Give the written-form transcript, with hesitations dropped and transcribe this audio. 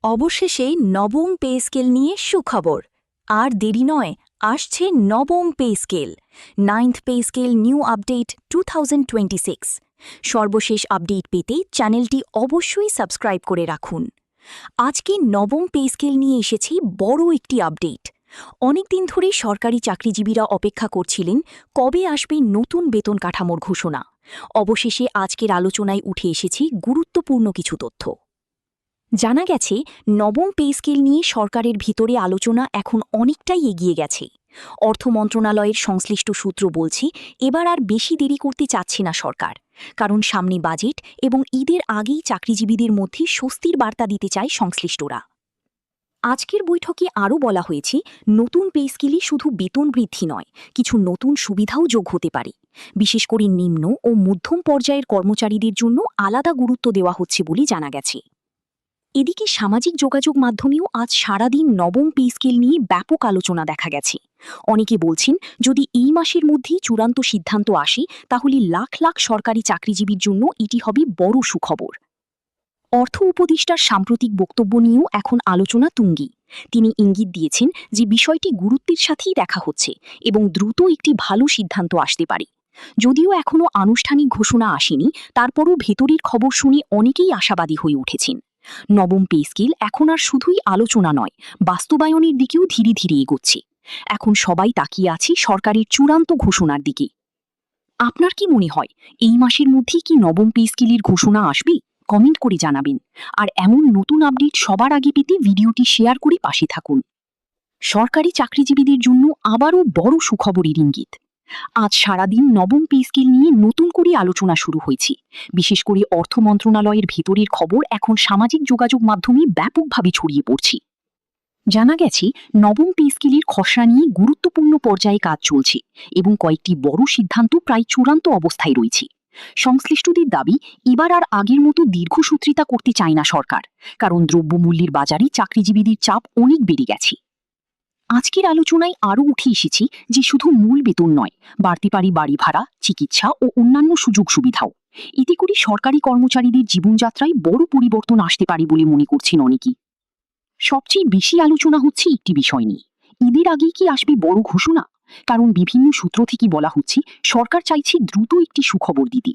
অবশেষে নবম pay scale নিয়ে সুখবর। আর দেরি নয়, আসছে নবম pay scale, 9th pay scale new update 2026। সর্বশেষ আপডেট পেতে চ্যানেলটি অবশ্যই সাবস্ক্রাইব করে রাখুন। আজকে নবম পে স্কেল নিয়ে এসেছি বড় একটি আপডেট। অনেকদিন ধরেই সরকারি চাকরিজীবীরা অপেক্ষা করছিলেন কবে আসবে নতুন বেতন কাঠামোর ঘোষণা। অবশেষে আজকের আলোচনায় উঠে এসেছি গুরুত্বপূর্ণ কিছু তথ্য। জানা গেছে, নবম পে স্কেল নিয়ে সরকারের ভিতরে আলোচনা এখন অনেকটাই এগিয়ে গেছে। অর্থ মন্ত্রণালয়ের সংশ্লিষ্ট সূত্র বলছে, এবার আর বেশি দেরি করতে চাচ্ছে না সরকার, কারণ সামনে বাজেট এবং ঈদের আগেই চাকরিজীবীদের মধ্যে স্বস্তির বার্তা দিতে চায় সংশ্লিষ্টরা। আজকের বৈঠকে আরও বলা হয়েছে, নতুন পে স্কেলে শুধু বেতন বৃদ্ধি নয়, কিছু নতুন সুবিধাও যোগ হতে পারে। বিশেষ করে নিম্ন ও মধ্যম পর্যায়ের কর্মচারীদের জন্য আলাদা গুরুত্ব দেওয়া হচ্ছে বলে জানা গেছে। এদিকে সামাজিক যোগাযোগ মাধ্যমেও আজ সারাদিন নবম পে স্কেল নিয়ে ব্যাপক আলোচনা দেখা গেছে। অনেকে বলছেন, যদি এই মাসের মধ্যেই চূড়ান্ত সিদ্ধান্ত আসে তাহলে লাখ লাখ সরকারি চাকরিজীবীর জন্য এটি হবে বড় সুখবর। অর্থ উপদেষ্টার সাম্প্রতিক বক্তব্য নিয়েও এখন আলোচনা তুঙ্গি। তিনি ইঙ্গিত দিয়েছেন যে বিষয়টি গুরুত্বের সাথেই দেখা হচ্ছে এবং দ্রুত একটি ভালো সিদ্ধান্ত আসতে পারে। যদিও এখনও আনুষ্ঠানিক ঘোষণা আসেনি, তারপরও ভেতরের খবর শুনে অনেকেই আশাবাদী হয়ে উঠেছেন। নবম পে স্কেল এখন আর শুধুই আলোচনা নয়, বাস্তবায়নের দিকেও ধীরে ধীরে এগোচ্ছে। এখন সবাই তাকিয়ে আছে সরকারের চূড়ান্ত ঘোষণার দিকে। আপনার কি মনে হয়, এই মাসের মধ্যেই কি নবম পে স্কেলের ঘোষণা আসবে? কমেন্ট করে জানাবেন। আর এমন নতুন আপডেট সবার আগে পেতে ভিডিওটি শেয়ার করে পাশে থাকুন। সরকারি চাকরিজীবীদের জন্য আবারও বড় সুখবরের ইঙ্গিত। আজ সারাদিন নবম পে স্কেল নিয়ে নতুন করে আলোচনা শুরু হয়েছে। বিশেষ করে অর্থ মন্ত্রণালয়ের ভেতরের খবর এখন সামাজিক যোগাযোগ মাধ্যমে ব্যাপকভাবে ছড়িয়ে পড়ছে। জানা গেছে, নবম পে স্কেলের খসড়া নিয়ে গুরুত্বপূর্ণ পর্যায়ে কাজ চলছে এবং কয়েকটি বড় সিদ্ধান্ত প্রায় চূড়ান্ত অবস্থায় রয়েছে। সংশ্লিষ্টদের দাবি, এবার আর আগের মতো দীর্ঘসূত্রিতা করতে চায় না সরকার, কারণ দ্রব্যমূল্যের বাজারে চাকরিজীবীদের চাপ অনেক বেড়ে গেছে। আজকের আলোচনায় আরও উঠে এসেছে যে শুধু মূল বেতন নয়, বাড়তে পারে বাড়ি ভাড়া, চিকিৎসা ও অন্যান্য সুযোগ সুবিধাও। এতে করে সরকারি কর্মচারীদের জীবনযাত্রায় বড় পরিবর্তন আসতে পারে বলে মনে করছেন অনেকেই। সবচেয়ে বেশি আলোচনা হচ্ছে একটি বিষয় নিয়ে, ঈদের আগেই কি আসবে বড় ঘোষণা? কারণ বিভিন্ন সূত্র থেকে বলা হচ্ছে, সরকার চাইছে দ্রুত একটি সুখবর দিতে।